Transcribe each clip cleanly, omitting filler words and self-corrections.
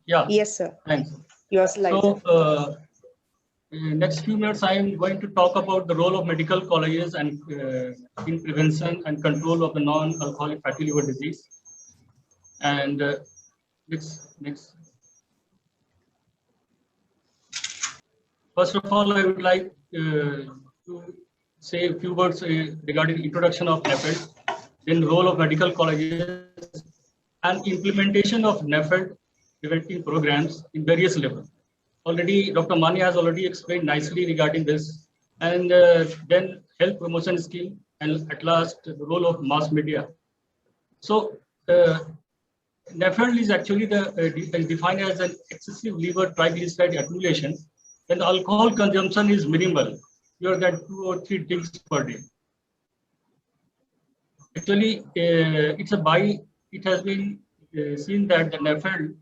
Yeah, Yes, sir. thanks. Your slide. So, in next few minutes, I am going to talk about the role of medical colleges and in prevention and control of the non-alcoholic fatty liver disease. And next. First of all, I would like to say a few words regarding introduction of NAFLD, then role of medical colleges, and implementation of NAFLD preventing programs in various levels. Already, Dr. Mani has already explained nicely regarding this, and then health promotion scheme, and at last the role of mass media. So, NAFLD is actually defined as an excessive liver triglyceride accumulation when the alcohol consumption is minimal, fewer than 2 or 3 drinks per day. Actually, it has been seen that the NAFLD,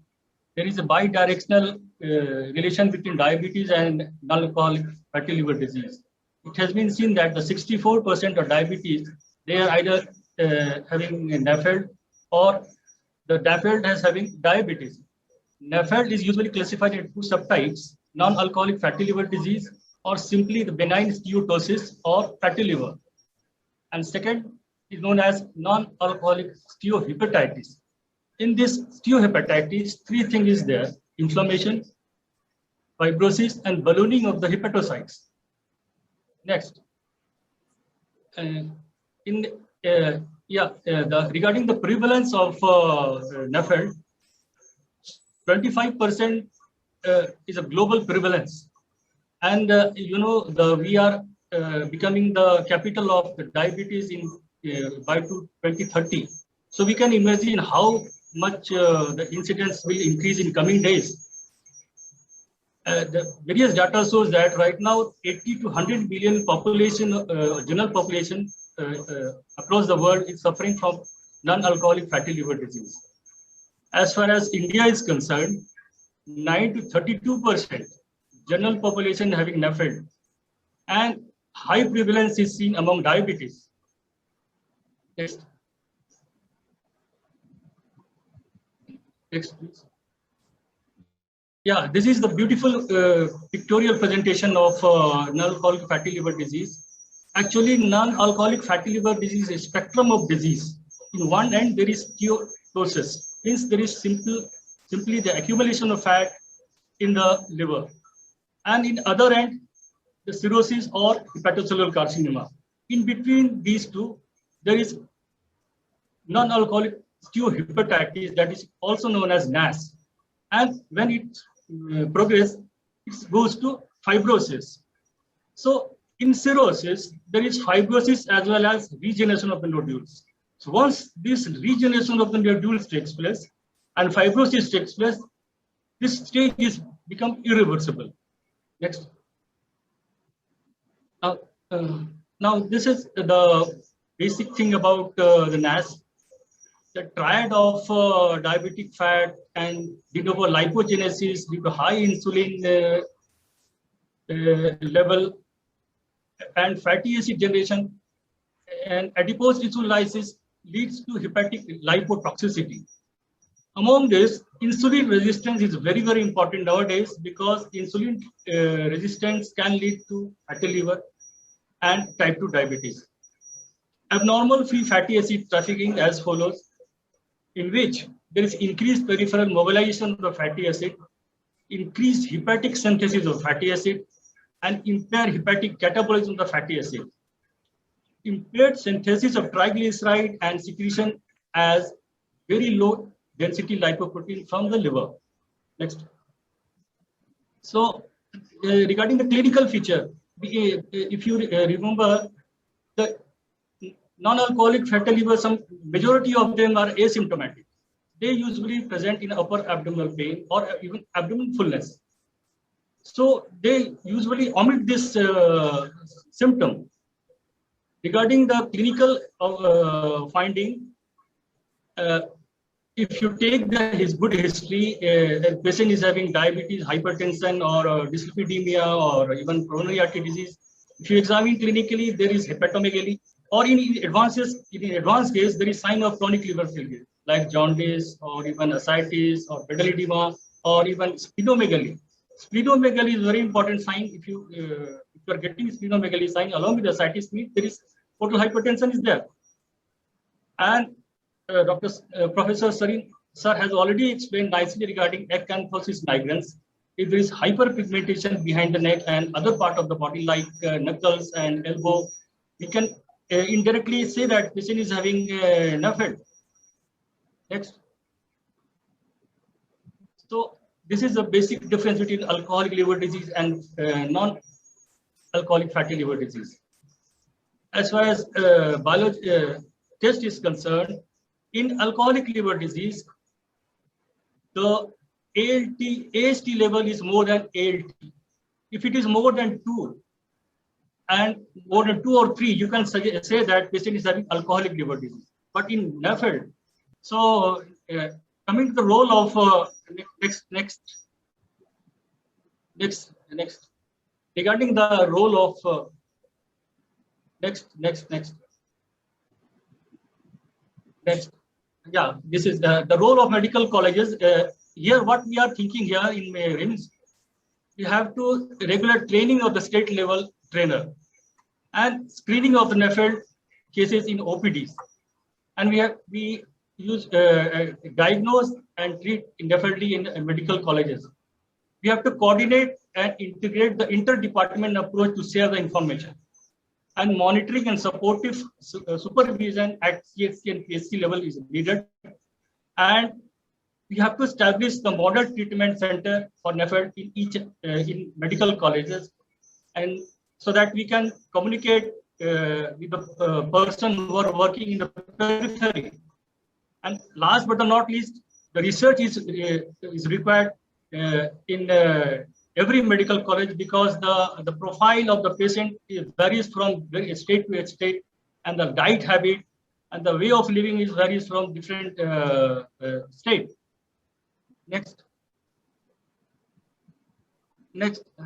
there is a bi-directional relation between diabetes and non-alcoholic fatty liver disease. It has been seen that the 64% of diabetes, they are either having a NAFLD or the NAFLD has having diabetes. NAFLD is usually classified into two subtypes, non-alcoholic fatty liver disease or simply the benign steatosis or fatty liver. And second is known as non-alcoholic steatohepatitis. In this steatohepatitis, three things is there: inflammation, fibrosis, and ballooning of the hepatocytes. Next, regarding the prevalence of NAFLD, 25% is a global prevalence, and we are becoming the capital of the diabetes in by 2030. So we can imagine how much the incidence will increase in coming days. The various data shows that right now 80 to 100 million population, general population across the world is suffering from non-alcoholic fatty liver disease. As far as India is concerned, 9 to 32% general population having NAFLD, and high prevalence is seen among diabetes. Next. Next, please. Yeah, this is the beautiful pictorial presentation of non-alcoholic fatty liver disease. Actually, non-alcoholic fatty liver disease is a spectrum of disease. In one end, there is steatosis, means there is simply the accumulation of fat in the liver. And in other end, the cirrhosis or hepatocellular carcinoma. In between these two, there is non-alcoholic steatohepatitis, that is also known as NAS. And when it progresses, it goes to fibrosis. So in cirrhosis, there is fibrosis as well as regeneration of the nodules. So once this regeneration of the nodules takes place and fibrosis takes place, this stage is become irreversible. Next. Now this is the basic thing about the NAS. The triad of diabetic fat and de novo lipogenesis due to high insulin level and fatty acid generation and adipose tissue lysis leads to hepatic lipotoxicity. Among this, insulin resistance is very, very important nowadays because insulin resistance can lead to fatty liver and type 2 diabetes. Abnormal free fatty acid trafficking as follows, in which there is increased peripheral mobilization of the fatty acid, increased hepatic synthesis of fatty acid, and impaired hepatic catabolism of the fatty acid. Impaired synthesis of triglyceride and secretion as very low density lipoprotein from the liver. Next. So, regarding the clinical feature, if you remember, the non-alcoholic fatty liver, some majority of them are asymptomatic. They usually present in upper abdominal pain or even abdominal fullness. So they usually omit this symptom. Regarding the clinical finding, if you take his good history, the patient is having diabetes, hypertension, or dyslipidemia, or even coronary artery disease. If you examine clinically, there is hepatomegaly, or in advanced case, there is sign of chronic liver failure, like jaundice, or even ascites, or pedal edema, or even splenomegaly. Splenomegaly is a very important sign. If you are getting splenomegaly sign along with ascites, means there is portal hypertension is there. And Professor Sarin sir has already explained nicely regarding acanthosis nigrans. If there is hyperpigmentation behind the neck and other part of the body like knuckles and elbow, we can indirectly say that patient is having NAFLD. Next. So this is the basic difference between alcoholic liver disease and non-alcoholic fatty liver disease. As far as test is concerned, in alcoholic liver disease, the AST level is more than ALT. If it is more than 2 and more than 2 or 3, you can say that patient is having alcoholic liver disease. But in NAFLD, so coming to the role of next, regarding the role of next. Yeah, this is the role of medical colleges. Here, what we are thinking here in RIMS, we have to regular training of the state level trainer and screening of the NAFLD cases in OPDs. And we use diagnose and treat indefinitely in medical colleges. We have to coordinate and integrate the interdepartment approach to share the information. And monitoring and supportive supervision at CHC and PSC level is needed. And we have to establish the model treatment center for NAFLD in each in medical colleges, and so that we can communicate with the person who are working in the periphery. And last but not least, the research is required in every medical college, because the profile of the patient varies from state to state, and the diet habit and the way of living varies from different state. Next,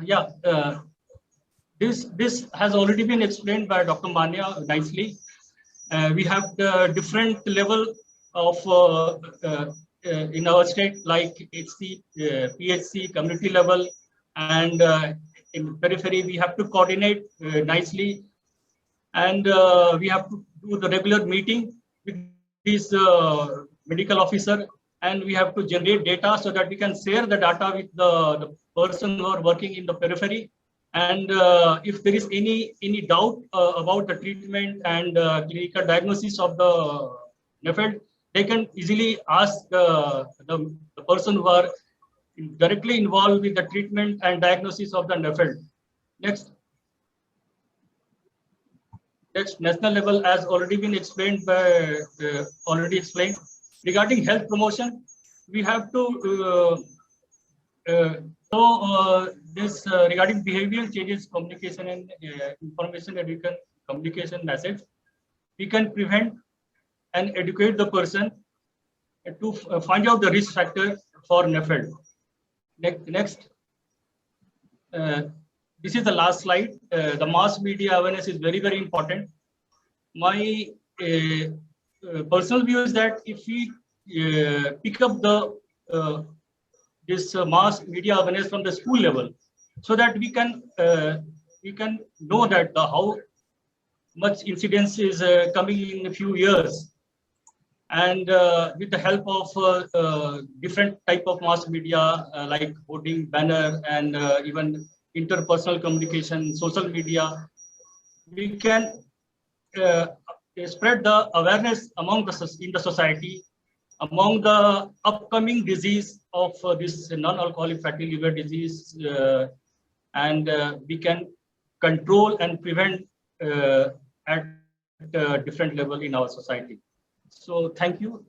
yeah. This has already been explained by Dr. Mania nicely. We have the different level of in our state, like HC, PHC, community level, and in periphery we have to coordinate nicely, and we have to do the regular meeting with this medical officer, and we have to generate data so that we can share the data with the person who are working in the periphery. And if there is any doubt about the treatment and clinical diagnosis of the NAFLD, they can easily ask the person who are directly involved with the treatment and diagnosis of the NAFLD. Next, national level has already been explained by regarding health promotion. We have to this regarding behavioral changes, communication and information education communication message, we can prevent and educate the person to find out the risk factor for NAFLD. Next, this is the last slide. The mass media awareness is very, very important. My personal view is that if we pick up the this mass media awareness from the school level, so that we can know that how much incidence is coming in a few years, and with the help of different type of mass media like hoarding, banner, and even interpersonal communication, social media, we can spread the awareness among in the society among the upcoming disease of this non-alcoholic fatty liver disease, and we can control and prevent at different level in our society. So thank you.